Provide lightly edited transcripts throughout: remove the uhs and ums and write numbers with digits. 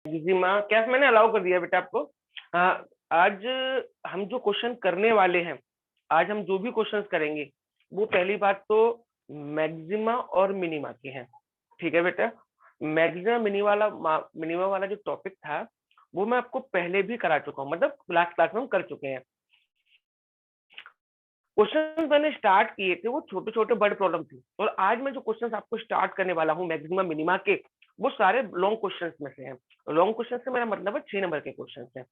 Maxima क्या मैंने allow कर दिया बेटा आपको। आज हम जो क्वेश्चन करने वाले हैं, आज हम जो भी क्वेश्चंस करेंगे वो पहली बात तो मैक्सिमा और मिनिमा के हैं। ठीक है बेटा, मैक्सिमा मिनिमा वाला जो टॉपिक था वो मैं आपको पहले भी करा चुका हूँ, मतलब लास्ट क्लास में हम कर चुके हैं। क्वेश्चन मैंने स्टार्ट किए थे वो छोटे छोटे वर्ड प्रॉब्लम थी, और आज मैं जो क्वेश्चन आपको स्टार्ट करने वाला हूँ मैक्सिमम मिनिमा के, वो सारे लॉन्ग क्वेश्चंस में से हैं। लॉन्ग क्वेश्चन से मेरा मतलब है 6 नंबर के क्वेश्चन है।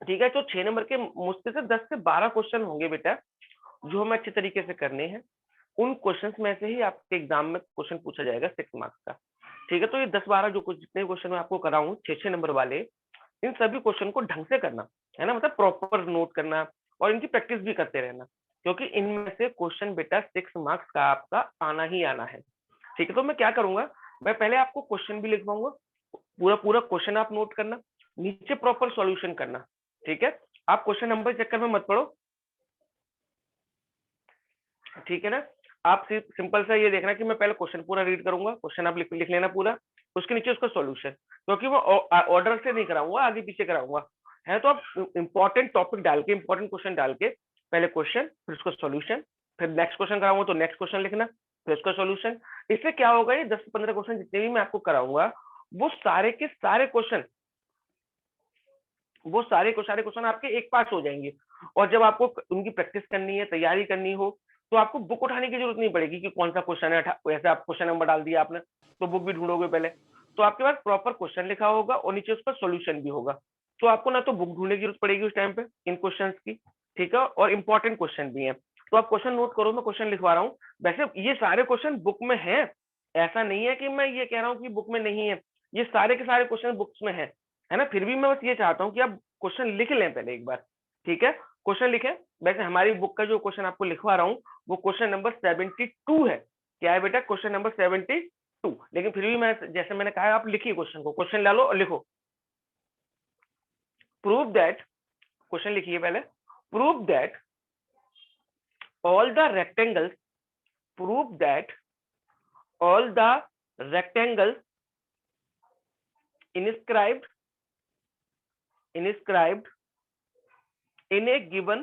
ठीक है, तो 6 नंबर के मुश्किल से 10 से 12 क्वेश्चन होंगे बेटा, जो हमें अच्छे तरीके से करने हैं। उन क्वेश्चंस में से ही आपके एग्जाम में क्वेश्चन पूछा जाएगा 6 मार्क्स का। ठीक है, तो ये 10-12 जो कुछ जितने क्वेश्चन मैं आपको कराऊं 6-6 नंबर वाले, इन सभी क्वेश्चन को ढंग से करना है ना, मतलब प्रॉपर नोट करना और इनकी प्रैक्टिस भी करते रहना, क्योंकि इनमें से क्वेश्चन बेटा 6 मार्क्स का आपका आना ही आना है। ठीक है, तो मैं क्या करूंगा, मैं पहले आपको क्वेश्चन भी लिखवाऊंगा, पूरा पूरा क्वेश्चन आप नोट करना, नीचे प्रॉपर सॉल्यूशन करना। ठीक है, आप क्वेश्चन नंबर चक्कर में मत पड़ो। ठीक है ना, आप सिर्फ सिंपल सा ये देखना कि मैं पहले क्वेश्चन पूरा रीड करूंगा, क्वेश्चन आप लिख लेना पूरा, उसके नीचे उसका सॉल्यूशन, क्योंकि वो ऑर्डर से नहीं कराऊंगा, आगे पीछे कराऊंगा है। तो आप इंपॉर्टेंट टॉपिक डाल के, इंपॉर्टेंट क्वेश्चन डाल के, पहले क्वेश्चन फिर उसका सॉल्यूशन, फिर नेक्स्ट क्वेश्चन कराऊंगा तो नेक्स्ट क्वेश्चन लिखना, फिर उसका सॉल्यूशन। इससे क्या होगा, ये 10 से 15 क्वेश्चन जितने भी मैं आपको कराऊंगा वो सारे के सारे क्वेश्चन, वो सारे क्वेश्चन आपके एक पास हो जाएंगे। और जब आपको उनकी प्रैक्टिस करनी है, तैयारी करनी हो, तो आपको बुक उठाने की जरूरत नहीं पड़ेगी कि कौन सा क्वेश्चन है। वैसे आप क्वेश्चन नंबर डाल दिया आपने तो बुक भी ढूंढोगे पहले, तो आपके पास प्रॉपर क्वेश्चन लिखा होगा और नीचे उसका सॉल्यूशन भी होगा। तो आपको ना तो बुक ढूंढने की जरूरत पड़ेगी उस टाइम पे इन क्वेश्चन की। ठीक है, और इंपॉर्टेंट क्वेश्चन भी है, तो आप क्वेश्चन नोट करो, मैं क्वेश्चन लिखवा रहा हूँ। वैसे ये सारे क्वेश्चन बुक में है, ऐसा नहीं है कि मैं ये कह रहा हूँ कि बुक में नहीं है, ये सारे के सारे क्वेश्चन बुक्स में है ना। फिर भी मैं बस ये चाहता हूँ कि आप क्वेश्चन लिख लें पहले एक बार। ठीक है, क्वेश्चन लिखें। वैसे हमारी बुक का जो क्वेश्चन आपको लिखवा रहा हूँ वो क्वेश्चन नंबर 72 है। क्या है बेटा, क्वेश्चन नंबर 72। लेकिन फिर भी मैं जैसे मैंने कहा आप लिखिए क्वेश्चन को, क्वेश्चन डालो और लिखो। प्रूव दैट, क्वेश्चन लिखिए पहले, prove that all the rectangles, prove that all the rectangles inscribed in a given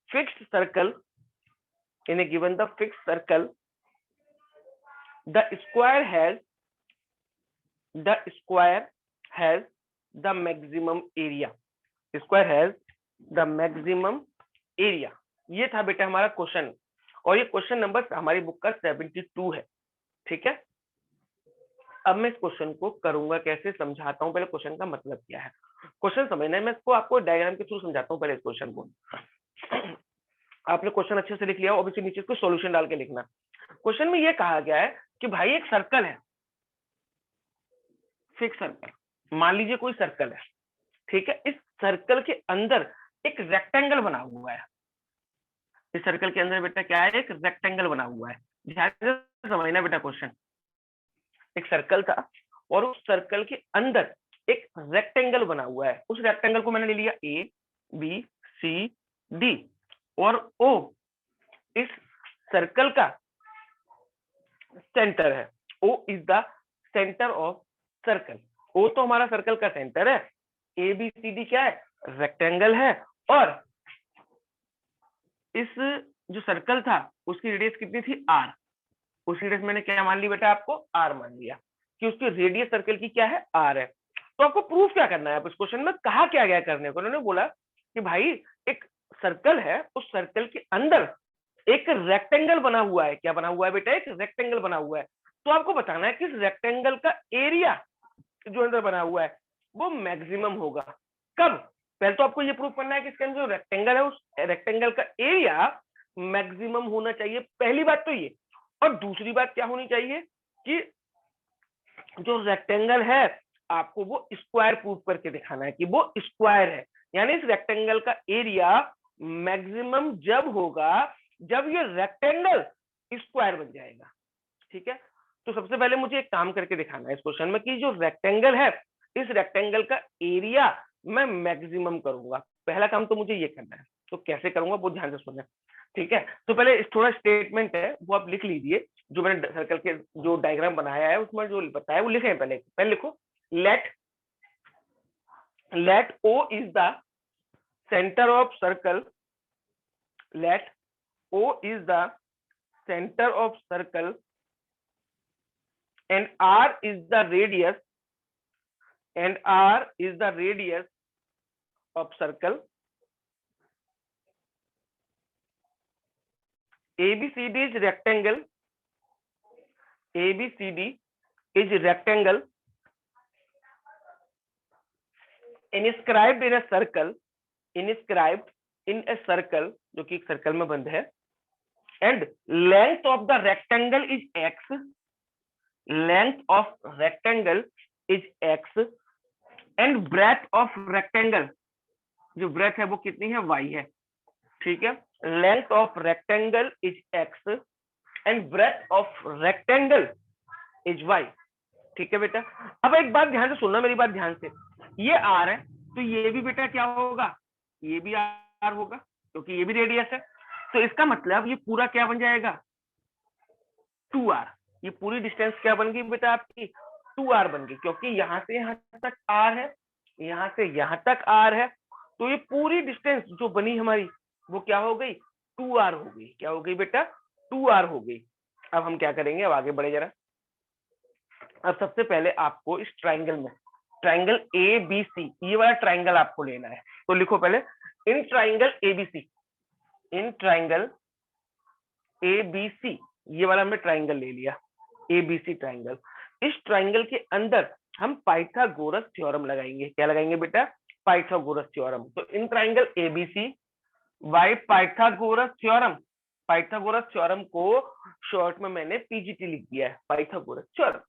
fixed circle, in a given the fixed circle, the square has the maximum area, square has the maximum area। ये था बेटा हमारा question, और ये question number हमारी book का 72 है। ठीक है, अब मैं इस क्वेश्चन को करूंगा कैसे, समझाता हूं। पहले क्वेश्चन का मतलब क्या है, क्वेश्चन समझना है, मैं इसको आपको डायग्राम के थ्रू समझाता हूं। पहले इस क्वेश्चन को आपने क्वेश्चन अच्छे से लिख लिया, ऑब्वियसली नीचे इसको सॉल्यूशन डाल के लिखना। क्वेश्चन में ये कहा गया है कि भाई एक सर्कल है, फिक्स सर्कल, मान लीजिए कोई सर्कल है। ठीक है, इस सर्कल के अंदर एक रेक्टेंगल बना हुआ है। इस सर्कल के अंदर बेटा क्या है, एक रेक्टेंगल बना हुआ है। ध्यान से समझना बेटा क्वेश्चन, एक सर्कल था और उस सर्कल के अंदर एक रेक्टेंगल बना हुआ है। उस रेक्टेंगल को मैंने ले लिया ए बी सी डी और ओ इस सर्कल का सेंटर है। O is the centre of circle, O तो हमारा सर्कल का सेंटर है, ए बी सी डी क्या है, रेक्टेंगल है। और इस जो सर्कल था उसकी रेडियस कितनी थी, आर। उस रेडियस मैंने क्या मान ली बेटा, आपको आर मान लिया कि उसकी रेडियस सर्कल की क्या है, आर है। तो आपको प्रूफ क्या करना है, आप इस क्वेश्चन में कहा क्या गया करने को, उन्होंने बोला कि भाई एक सर्कल है, उस सर्कल के अंदर एक रेक्टेंगल बना हुआ है। क्या बना हुआ है बेटा, एक रेक्टेंगल बना हुआ है। तो आपको बताना है कि इस रेक्टेंगल का एरिया जो अंदर बना हुआ है वो मैक्सिमम होगा। कब, पहले तो आपको ये प्रूफ करना है कि इसके अंदर जो रेक्टेंगल है उस रेक्टेंगल का एरिया मैक्सिमम होना चाहिए, पहली बात तो ये। और दूसरी बात क्या होनी चाहिए कि जो रेक्टेंगल है आपको वो स्क्वायर प्रूफ करके दिखाना है कि वो स्क्वायर है, यानी इस रेक्टेंगल का एरिया मैक्सिमम जब होगा जब ये रेक्टेंगल स्क्वायर बन जाएगा। ठीक है, तो सबसे पहले मुझे एक काम करके दिखाना है इस क्वेश्चन में कि जो रेक्टेंगल है इस रेक्टेंगल का एरिया मैं मैक्सिमम करूंगा। पहला काम तो मुझे ये करना है, तो कैसे करूंगा वो ध्यान से सुनना। ठीक है, तो पहले थोड़ा स्टेटमेंट है वो आप लिख लीजिए, जो मैंने सर्कल के जो डायग्राम बनाया है उसमें जो बताया वो लिखे। पहले लिखो, let O is the centre of circle, let O is the center of circle and R is the radius, and R is the radius of circle. ABCD is rectangle, ABCD is rectangle inscribed in a circle, inscribed in a circle, जो कि एक circle में बंद है, and length of the rectangle is x, length of rectangle is x, and breadth of rectangle, जो breadth है वो कितनी है, y है। ठीक है, length of rectangle is x and breadth of rectangle is y। ठीक है बेटा, अब एक बात ध्यान से सुनना, मेरी बात ध्यान से, ये r है तो ये भी बेटा क्या होगा, ये भी r होगा, क्योंकि ये भी रेडियस है। तो इसका मतलब ये पूरा क्या बन जाएगा, 2r। ये पूरी डिस्टेंस क्या बन गई बेटा आपकी, 2r बन गई, क्योंकि यहाँ से यहाँ तक r है, यहाँ से यहाँ तक r है, तो ये पूरी डिस्टेंस जो बनी हमारी वो क्या हो गई, 2r हो गई। क्या हो गई बेटा, 2r हो गई। अब हम क्या करेंगे, अब आगे बढ़े जरा। अब सबसे पहले आपको इस ट्राइंगल में, ट्राइंगल ABC, ये वाला ट्राइंगल आपको लेना है। तो लिखो पहले, in triangle ABC, in triangle ABC, ये वाला हमने ट्राइंगल ले लिया, ABC ट्राइंगल। इस ट्राइंगल के अंदर हम पाइथागोरस थ्योरम लगाएंगे। क्या लगाएंगे बेटा, पाइथागोरस थ्योरम। तो in triangle ABC by Pythagoras theorem, Pythagoras theorem को शॉर्ट में मैंने PGT लिख दिया है, पाइथागोरस थ्योरम।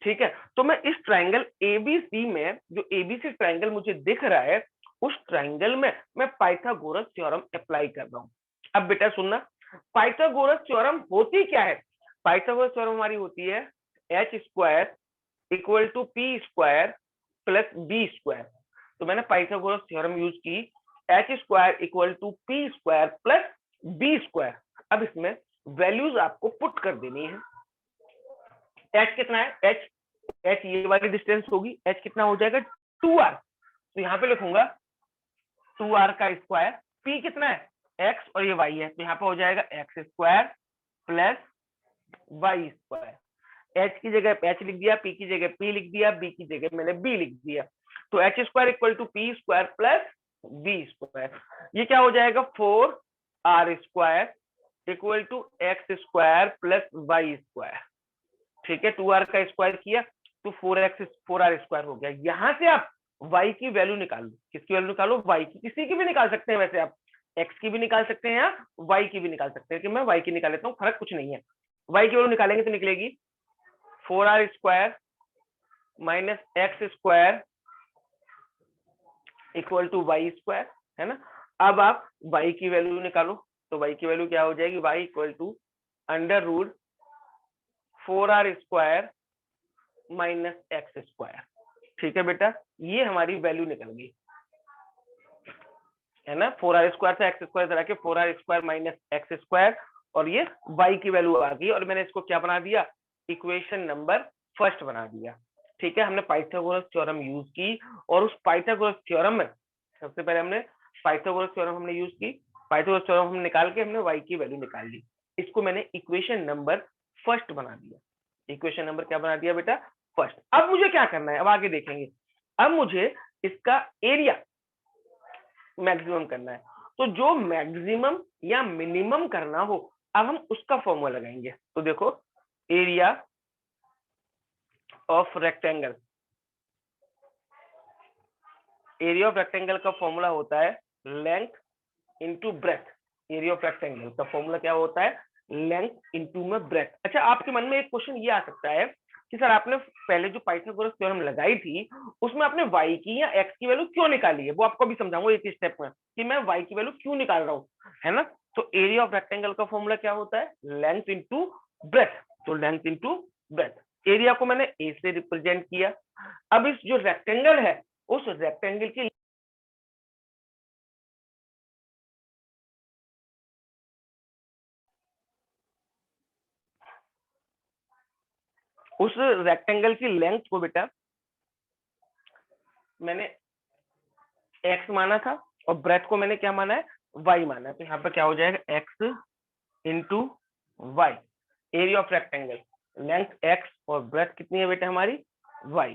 ठीक है, तो मैं इस ट्राइंगल ABC में, जो ABC ट्राइंगल मुझे दिख रहा है, उस ट्राइंगल में मैं पाइथागोरस थ्योरम अप्लाई कर रहा हूं। अब बेटा सुनना, पाइथागोरस थ्योरम होती क्या है, पाइथागोरस थ्योरम हमारी होती है h square equal to p square plus b square. तो मैंने पाइथागोरस थ्योरम यूज की, h square equal to p square plus b square. अब इसमें वैल्यूज आपको पुट कर देनी है। h कितना है, h ये वाली डिस्टेंस होगी, h कितना हो जाएगा, 2r। तो यहाँ पे लिखूंगा 2r का स्क्वायर, p कितना है, x, और ये y है, तो यहाँ पे हो जाएगा x square plus y square. h की जगह h लिख दिया, p की जगह p लिख दिया, b की जगह मैंने b लिख दिया। तो h square equal to p square plus b square, ये क्या हो जाएगा, 4r square equal to x square plus y square. ठीक है, 2r का स्क्वायर किया तो 4r स्क्वायर हो गया। यहाँ से आप y की वैल्यू निकाल लो। किसकी वैल्यू निकालो, y की, किसी की भी निकाल सकते हैं, वैसे आप x की भी निकाल सकते हैं या y की भी निकाल सकते हैं, कि मैं y की निकाल लेता हूँ, फर्क कुछ नहीं है। y की वैल्यू निकालेंगे तो निकलेगी 4r square minus x square equal to y square, है ना। अब आप y की वैल्यू निकालो, तो y की वैल्यू क्या हो जाएगी, y equal to under root 4r square minus x square. ठीक है बेटा, ये हमारी वैल्यू निकल गई, है ना। 4r स्क्वायर से x स्क्वायर के 4r square minus x square, और ये y की वैल्यू आ गई, और मैंने इसको क्या बना दिया, इक्वेशन नंबर फर्स्ट बना दिया। ठीक है, हमने पाइथागोरस थ्योरम यूज की, और उस पाइथागोरस थ्योरम में सबसे पहले हमने पाइथागोरस थ्योरम हमने यूज की, पाइथागोरस थ्योरम हम निकाल के हमने y की वैल्यू निकाल ली। इसको मैंने इक्वेशन नंबर फर्स्ट बना दिया। इक्वेशन नंबर क्या बना दिया बेटा, फर्स्ट। अब मुझे क्या करना है, अब आगे देखेंगे। अब मुझे इसका एरिया मैक्सिमम करना है, तो जो मैक्सिमम या मिनिमम करना हो, अब हम उसका फॉर्मूला लगाएंगे। तो देखो, area of rectangle, area of rectangle का फॉर्मूला होता है length into breadth. Area of rectangle का फॉर्मूला क्या होता है, लेंथ इंटू में ब्रेथ। अच्छा, आपके मन में एक क्वेश्चन ये आ सकता है कि सर आपने पहले जो पाइथागोरस थ्योरम लगाई थी उसमें आपने y की या x की वैल्यू क्यों निकाली है, वो आपको भी समझाऊंगा एक स्टेप में कि मैं y की वैल्यू क्यों निकाल रहा हूँ, है ना। तो एरिया ऑफ रेक्टेंगल का फॉर्मूला क्या होता है, लेंथ इंटू ब्रेथ। तो लेंथ इंटू ब्रेथ, एरिया को मैंने a से रिप्रेजेंट किया। अब इस जो रेक्टेंगल है, उस रेक्टेंगल की उस रेक्टेंगल की लेंथ को बेटा मैंने x माना था और ब्रेथ को मैंने क्या माना है, y माना है। तो यहाँ पर क्या हो जाएगा, x into y, area of rectangle, length x और ब्रेथ कितनी है बेटा हमारी y।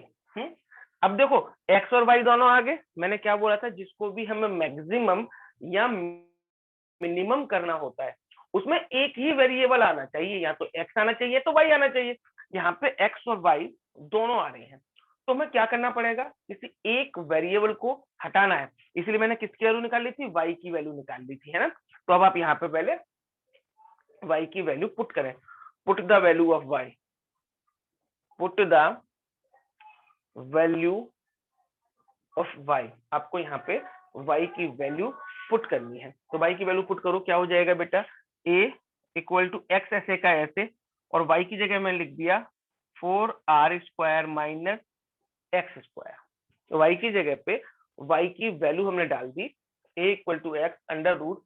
अब देखो x और y दोनों आ गए। मैंने क्या बोला था, जिसको भी हमें मैक्सिमम या मिनिमम करना होता है उसमें एक ही वेरिएबल आना चाहिए, या तो x आना चाहिए तो y आना चाहिए। यहाँ पे x और y दोनों आ रहे हैं, तो हमें क्या करना पड़ेगा, किसी एक वेरिएबल को हटाना है। इसलिए मैंने किसकी वैल्यू निकाल ली थी, y की वैल्यू निकाल ली थी, है ना। तो अब आप यहाँ पे पहले y की वैल्यू पुट करें, put the value of y, put the value of y। आपको यहाँ पे y की वैल्यू पुट करनी है। तो y की वैल्यू पुट करो, क्या हो जाएगा बेटा, a इक्वल टू एक्स ऐसे का ऐसे, और y की जगह मैंने लिख दिया 4r² माइनस एक्स स्क्वायर। तो y की जगह पे y की वैल्यू हमने डाल दी, a equal to x under root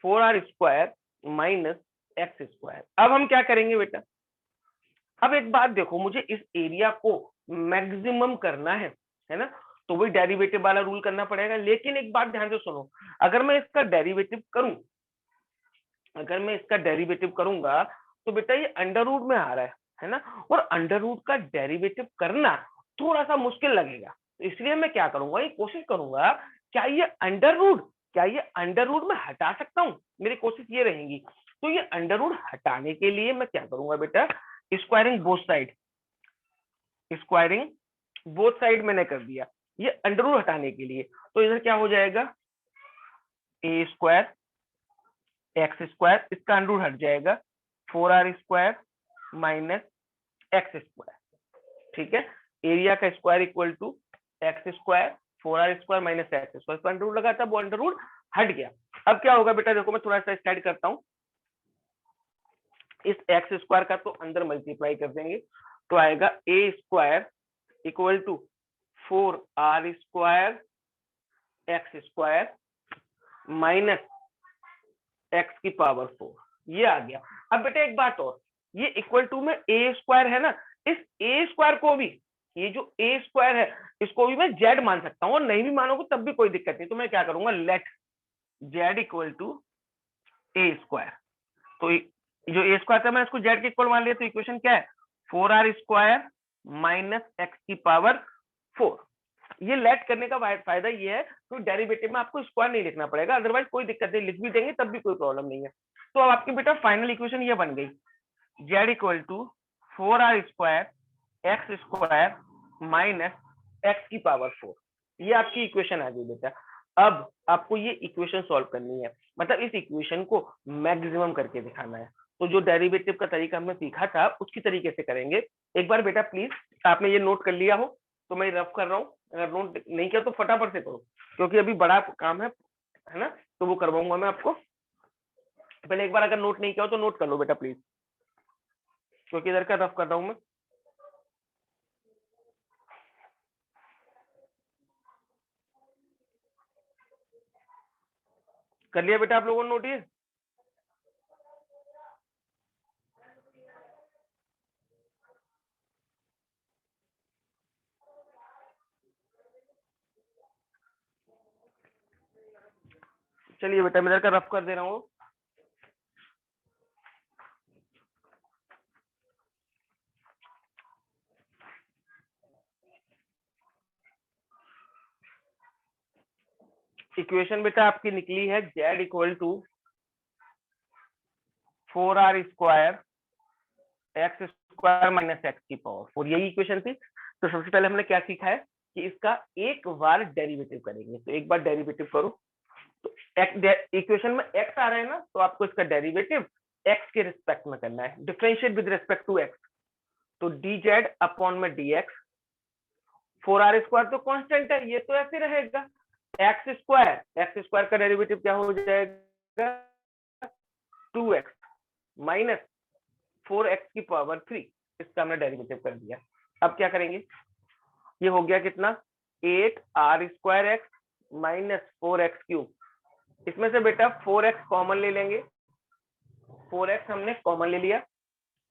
4r² minus x square. अब हम क्या करेंगे बेटा, अब एक बात देखो, मुझे इस एरिया को मैक्सिमम करना है ना, तो वही डेरिवेटिव वाला रूल करना पड़ेगा। लेकिन एक बात ध्यान से सुनो, अगर मैं इसका डेरिवेटिव करूं, अगर मैं इसका डेरिवेटिव करूंगा तो बेटा ये अंडर रूट में आ रहा है ना, और अंडर रूट का डेरिवेटिव करना थोड़ा सा मुश्किल लगेगा। तो इसलिए मैं क्या करूंगा, ये कोशिश करूंगा, क्या ये अंडर रूट में हटा सकता हूँ, मेरी कोशिश ये रहेगी। तो ये अंडर रूट हटाने के लिए मैं क्या करूंगा बेटा, squaring both side, squaring both side मैंने कर दिया ये अंडर रूट हटाने के लिए। तो इधर क्या हो जाएगा, ए स्क्वायर एक्स स्क्वायर, इसका अंडर रूट हट जाएगा 4r² माइनस एक्स स्क्वायर, ठीक है। एरिया का square equal to x square 4r² minus x square, under root लगा था, वो अंडर रूट हट गया। अब क्या होगा बेटा, देखो मैं थोड़ा सा स्टार्ट करता हूँ, इस एक्स स्क्वायर का तो अंदर मल्टीप्लाई कर देंगे, तो आएगा a square equal to 4r² x square minus x की पावर 4, ये आ गया। अब बेटा एक बात और, ये इक्वल टू में ए स्क्वायर है ना, इस ए स्क्वायर को भी, ये जो ए स्क्वायर है इसको भी मैं जेड मान सकता हूँ, और नहीं भी मानोगे तब भी कोई दिक्कत नहीं। तो मैं क्या करूंगा, let z equal to a square. तो जो ए स्क्वायर था मैं इसको जेड के इक्वल मान लिया, तो इक्वेशन क्या है, 4r² माइनस एक्स की पावर 4। ये लेट करने का फायदा ये है, तो डेरिवेटिव में आपको स्क्वायर नहीं लिखना पड़ेगा, अदरवाइज कोई दिक्कत नहीं, लिख भी देंगे तब भी कोई प्रॉब्लम नहीं है। तो अब आपकी बेटा फाइनल इक्वेशन ये बन गई, z equal to 4r² x square minus x की पावर 4, ये आपकी इक्वेशन आ गई बेटा। अब आपको ये इक्वेशन सॉल्व करनी है, मतलब इस इक्वेशन को मैक्सिमम करके दिखाना है। तो जो डेरिवेटिव का तरीका हमने सीखा था उसकी तरीके से करेंगे। एक बार बेटा प्लीज, आपने ये नोट कर लिया हो तो मैं रफ कर रहा हूँ, अगर नोट नहीं किया तो फटाफट से करो, क्योंकि अभी बड़ा काम है ना, तो वो करवाऊंगा मैं आपको। पहले एक बार अगर नोट नहीं किया हो तो नोट कर लो बेटा प्लीज, क्योंकि इधर का रफ कर रहा हूं मैं। कर लिया बेटा आप लोगों ने नोट ये? चलिए बेटा मैं इधर का रफ कर दे रहा हूँ। इक्वेशन बेटा आपकी निकली है z equal to 4r² x square minus x की पावर 4, यही इक्वेशन थी। तो सबसे पहले हमने क्या सीखा है कि इसका एक बार डेरिवेटिव करेंगे, तो एक बार डेरिवेटिव करो। तो इक्वेशन में एक्स आ रहा है ना, तो आपको इसका डेरिवेटिव एक्स के रिस्पेक्ट में करना है, differentiate with respect to x. तो डी जेड अपॉन में डी एक्स, 4r² तो कांस्टेंट है, ये तो ऐसे रहेगा। एक्स स्क्वायर का डेरिवेटिव क्या हो जाएगा, 2x माइनस 4x की पावर 3, इसका हमने डेरिवेटिव कर दिया। अब क्या करेंगे, ये हो गया कितना, 8r² माइनस 4x³। इसमें से बेटा 4x कॉमन ले लेंगे, 4x हमने कॉमन ले लिया।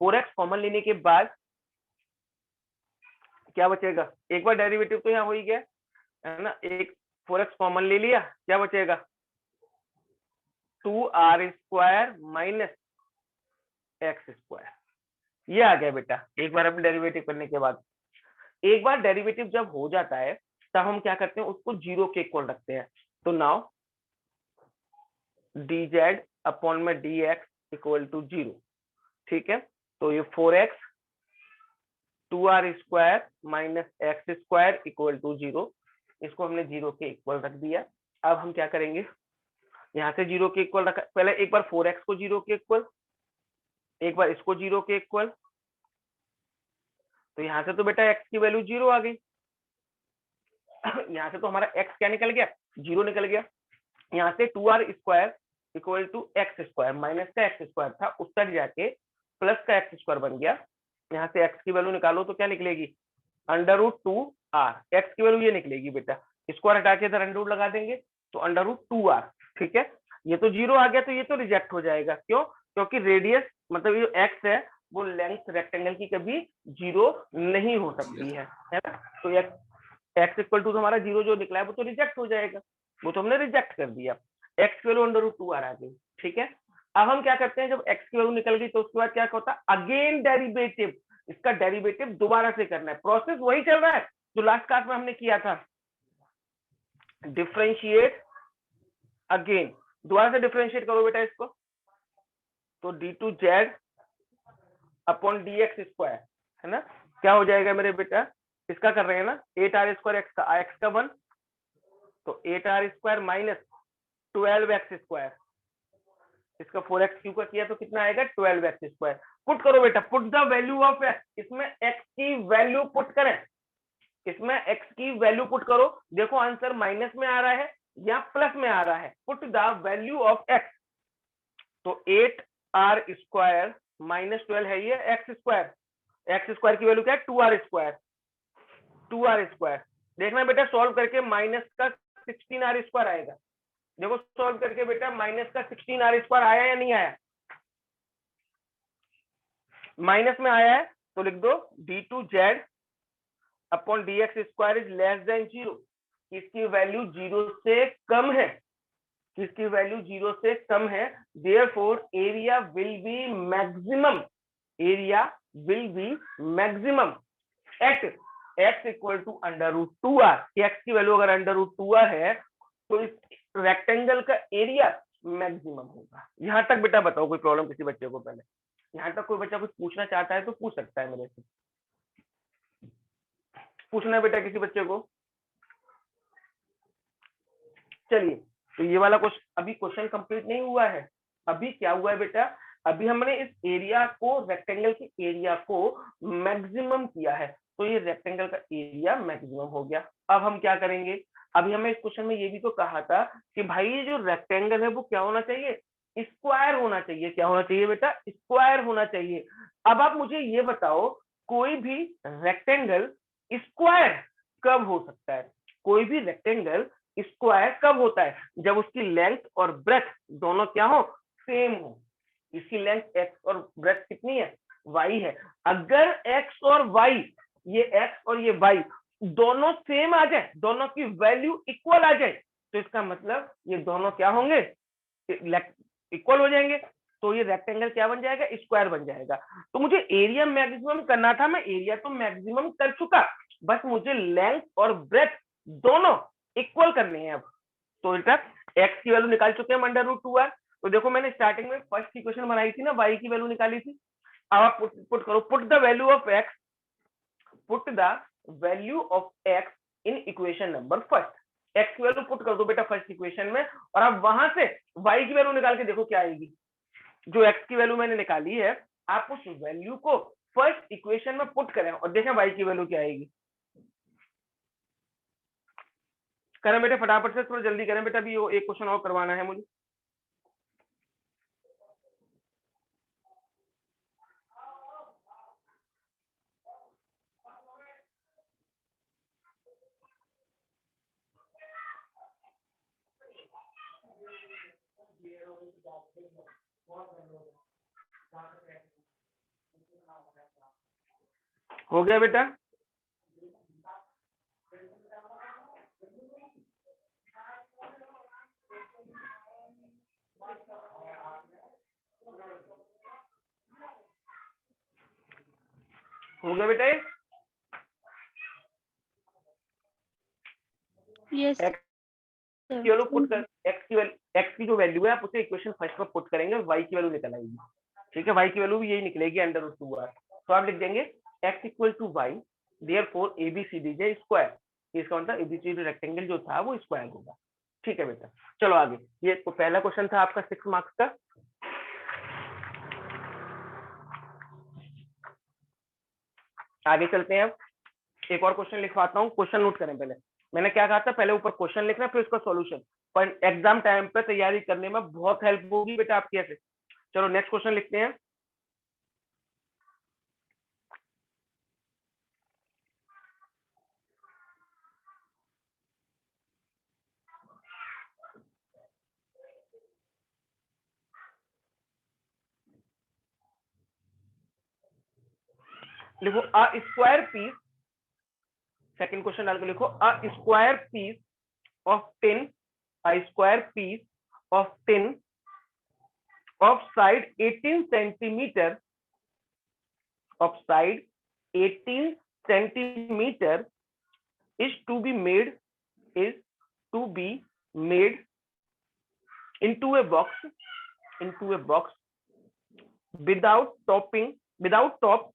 4x कॉमन लेने के बाद क्या बचेगा, एक बार डेरिवेटिव तो यहाँ हो ही गया है ना, एक 4x कॉमन ले लिया, क्या बचेगा 2r² माइनस x²। ये आ गया बेटा एक बार हम डेरिवेटिव करने के बाद। एक बार डेरिवेटिव जब हो जाता है तब हम क्या करते हैं, उसको जीरो के इक्वल रखते हैं। तो नाउ dz अपॉन में dx इक्वल टू 0, ठीक है। तो ये 4x 2r² minus x² equal to 0, इसको हमने जीरो के इक्वल रख दिया। अब हम क्या करेंगे, यहाँ से जीरो के इक्वल रखा, पहले एक बार 4x को जीरो के इक्वल, एक बार इसको जीरो के इक्वल। तो यहाँ से तो बेटा x की वैल्यू 0 आ गई, यहाँ से तो हमारा x क्या निकल गया, 0 निकल गया। यहाँ से 2r² equal to x², minus का x² था, उस तक जाके प्लस का x² बन गया। यहाँ से x की वैल्यू निकालो तो क्या निकलेगी, √2r, x की वैल्यू ये निकलेगी बेटा, इसको हटा के इधर अंडर रूट लगा देंगे तो √2r, ठीक है। ये तो 0 आ गया तो ये तो रिजेक्ट हो जाएगा, क्यों, क्योंकि रेडियस मतलब ये x है वो लेंथ रेक्टेंगल की कभी 0 नहीं हो सकती है ना। तो x इक्वल टू हमारा 0 जो निकला है वो तो रिजेक्ट हो जाएगा, वो तो हमने रिजेक्ट कर दिया। x की वैल्यू √2r आ गई, ठीक है। अब हम क्या करते हैं, जब x की वैल्यू निकल गई तो उसके बाद क्या होता है, अगेन डेरिवेटिव, इसका डेरिवेटिव दोबारा से करना है। प्रोसेस वही चल रहा है जो लास्ट क्लास में हमने किया था, डिफरेंशिएट अगेन, दोबारा से डिफरेंशिएट करो बेटा इसको। तो d2z अपॉन dx² है ना, क्या हो जाएगा मेरे बेटा, इसका कर रहे हैं ना 8r² x का 1, तो 8r² माइनस 12x², इसका 4x क्यू का किया तो कितना आएगा 12x²। पुट करो बेटा, put the value of x, इसमें x की वैल्यू पुट करें, इसमें x की वैल्यू पुट करो। देखो आंसर माइनस में आ रहा है या प्लस में आ रहा है, put the value of x। तो 8r² माइनस 12 है ये x² की वैल्यू क्या है 2r²। देखना बेटा सॉल्व करके माइनस का 16r² आएगा। देखो सॉल्व करके बेटा माइनस का 16r² आया या नहीं आया, माइनस में आया है तो लिख दो d2z upon dx² is less than 0, इसकी वैल्यू 0 से कम है, इसकी वैल्यू 0 से कम है, therefore area will be maximum, area will be maximum at x equal to √2r। x की वैल्यू अगर √2r है तो इस रेक्टेंगल का एरिया मैक्सिमम होगा। यहां तक बेटा बताओ कोई प्रॉब्लम किसी बच्चे को, पहले यहां तक कोई बच्चा कुछ पूछना चाहता है तो पूछ सकता है मेरे से, पूछना है बेटा किसी बच्चे को। चलिए तो ये वाला क्वेश्चन, अभी क्वेश्चन कंप्लीट नहीं हुआ है। अभी क्या हुआ है बेटा, अभी हमने इस एरिया को, रेक्टेंगल के एरिया को मैक्सिमम किया है, तो ये रेक्टेंगल का एरिया मैक्सिमम हो गया। अब हम क्या करेंगे, अभी हमें इस क्वेश्चन में ये भी तो कहा था कि भाई ये जो रेक्टेंगल है वो क्या होना चाहिए, स्क्वायर होना चाहिए। क्या होना चाहिए बेटा, स्क्वायर होना चाहिए। अब आप मुझे ये बताओ कोई भी रेक्टेंगल स्क्वायर कब हो सकता है, कोई भी रेक्टेंगल स्क्वायर कब होता है, जब उसकी लेंथ और ब्रेथ दोनों क्या हो, सेम हो। इसकी लेंथ x और ब्रेथ कितनी है, y है। अगर x और y, ये x और ये y दोनों सेम आ जाए, दोनों की वैल्यू इक्वल आ जाए, तो इसका मतलब ये दोनों क्या होंगे, इक्वल हो जाएंगे। तो ये रेक्टेंगल क्या बन जाएगा, स्क्वायर बन जाएगा। तो मुझे एरिया मैक्सिमम करना था, मैं एरिया तो मैक्सिमम कर चुका, बस मुझे लेंथ और ब्रेथ दोनों इक्वल करने हैं। अब तो बेटा x की वैल्यू निकाल चुके हैं √2r। तो देखो मैंने स्टार्टिंग में फर्स्ट इक्वेशन बनाई थी ना, y की वैल्यू निकाली थी। अब आप पुट करो, put the value of x, put the value of x in equation number first. x की वैल्यू पुट कर दो बेटा फर्स्ट इक्वेशन में, और अब वहां से y की वैल्यू निकाल के देखो क्या आएगी। जो x की वैल्यू मैंने निकाली है, आप उस वैल्यू को फर्स्ट इक्वेशन में पुट करें और देखें y की वैल्यू क्या आएगी। करें बेटे फटाफट से, थोड़ा जल्दी करें बेटा, अभी एक क्वेश्चन और करवाना है मुझे। हो गया बेटा, हो गया बेटा ये? यस एक्स की वैल्यू पुट कर, एक्स की जो वैल्यू है आप उसे इक्वेशन फर्स्ट में पुट करेंगे, वाई की वैल्यू निकल आएगी। ठीक है, वाई की वैल्यू भी यही निकलेगी अंडर रूट 2r। तो आप लिख देंगे x equal to y, therefore ABCD जे स्क्वायर, इसका मतलब एबीसीडी रेक्टेंगल जो था वो स्क्वायर होगा। ठीक है बेटा, चलो आगे। ये तो पहला क्वेश्चन था आपका 6 मार्क्स का। आगे चलते हैं, अब एक और क्वेश्चन लिखवाता हूँ। क्वेश्चन नोट करें पहले। मैंने क्या कहा था, पहले ऊपर क्वेश्चन लिखना फिर उसका सॉल्यूशन, पर एग्जाम टाइम पे तैयारी करने में बहुत हेल्प होगी बेटा आपकी ऐसे। चलो नेक्स्ट क्वेश्चन लिखते हैं। लिखो a square piece, second question डाल के लिखो a square piece of tin, a square piece of tin of side 18 centimeter, of side 18 centimeter is to be made, is to be made into a box, into a box without topping, without top,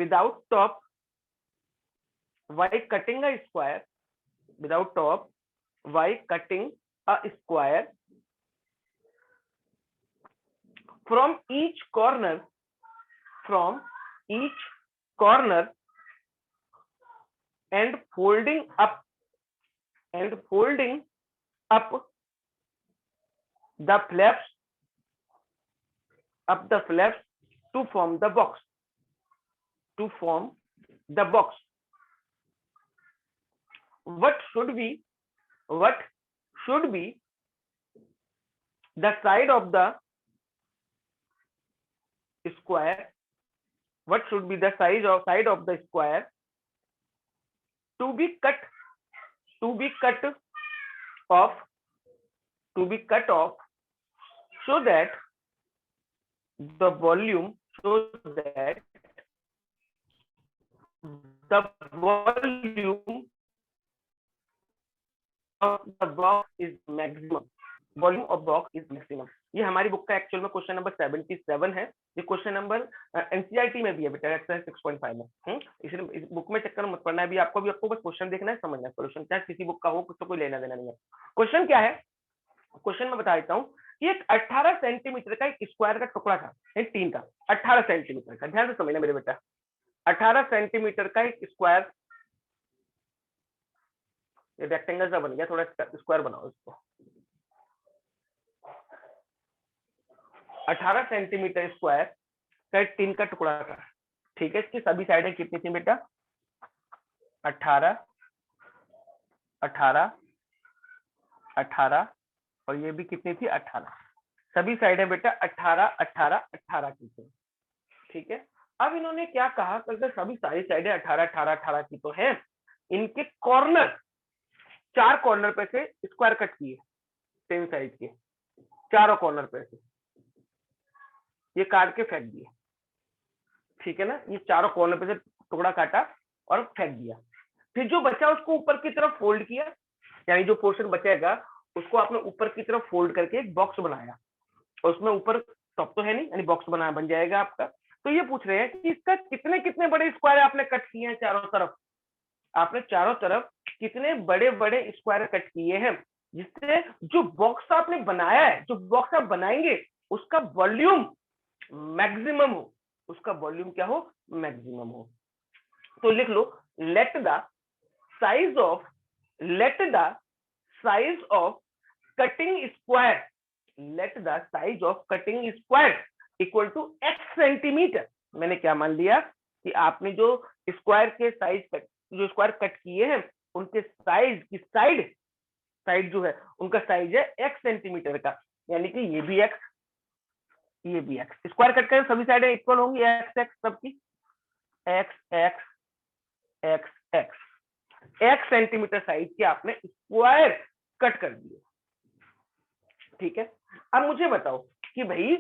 without top, by cutting a square, without top, by cutting a square from each corner, from each corner, and folding up, and folding up the flaps, up the flaps to form the box, to form the box. What should be, what should be the side of the square, what should be the size of side of the square to be cut, to be cut off, to be cut off, so that the volume, so that the volume of the box is maximum, volume of box is maximum. ये हमारी book का actual में question number 77 है। ये question number NCERT में भी है बेटा, एक्सरसाइज 6.5 में। इसलिए इस बुक में चक्कर मत पड़ना है, अभी आपको बस क्वेश्चन देखना है, समझना है, सोल्यूशन चाहे किसी बुक का हो, कुछ तो कोई लेना देना नहीं है। क्वेश्चन क्या है, क्वेश्चन में बता देता हूँ कि एक 18 सेंटीमीटर का एक स्क्वायर का टुकड़ा था, एक टीन का 18 सेंटीमीटर का, ध्यान से समझना मेरे बेटा, 18 सेंटीमीटर का एक स्क्वायर, रेक्टेंगल सा बन गया, थोड़ा स्क्वायर बनाओ इसको। 18 सेंटीमीटर स्क्वायर का टिन का टुकड़ा था। ठीक है, इसकी सभी साइडें कितनी थी बेटा, 18, 18, 18 और ये भी कितनी थी, 18। सभी साइडें बेटा 18, 18, 18 की थी। ठीक है, अब इन्होंने क्या कहा, अगर सभी सारी साइडें 18, 18, 18 की तो है, इनके कॉर्नर, 4 कॉर्नर पे से स्क्वायर कट किए, सेम साइज के चारों कॉर्नर पे से ये काट के फेंक दिए। ठीक है ना, ये चारों कॉर्नर पे से टुकड़ा काटा और फेंक दिया। फिर जो बचा उसको ऊपर की तरफ फोल्ड किया, यानी जो पोर्शन बचेगा उसको आपने ऊपर की तरफ फोल्ड करके एक बॉक्स बनाया, और उसमें ऊपर टॉप तो है नहीं, यानी बॉक्स बनाया बन जाएगा आपका। तो ये पूछ रहे हैं कि इसका कितने कितने बड़े स्क्वायर आपने कट किए हैं चारों तरफ, आपने चारों तरफ कितने बड़े बड़े स्क्वायर कट किए हैं, जिससे जो बॉक्स आपने बनाया है, जो बॉक्स आप बनाएंगे उसका वॉल्यूम मैक्सिमम हो, उसका वॉल्यूम क्या हो, मैक्सिमम हो। तो लिख लो, let the size of, let the size of cutting square, let the size of cutting square equal to x centimetre. मैंने क्या मान लिया कि आपने जो स्क्वायर के साइज, जो स्क्वायर कट किए हैं उनके साइज की साइड, साइड जो है उनका साइज है x सेंटीमीटर का, यानी कि ये भी x, ये भी x। स्क्वायर कट करें सभी साइडें इक्वल होंगी, x x सबकी, x x x x, x centimetre size के आपने स्क्वायर कट कर दिए। ठीक है, अब मुझे बताओ कि भाई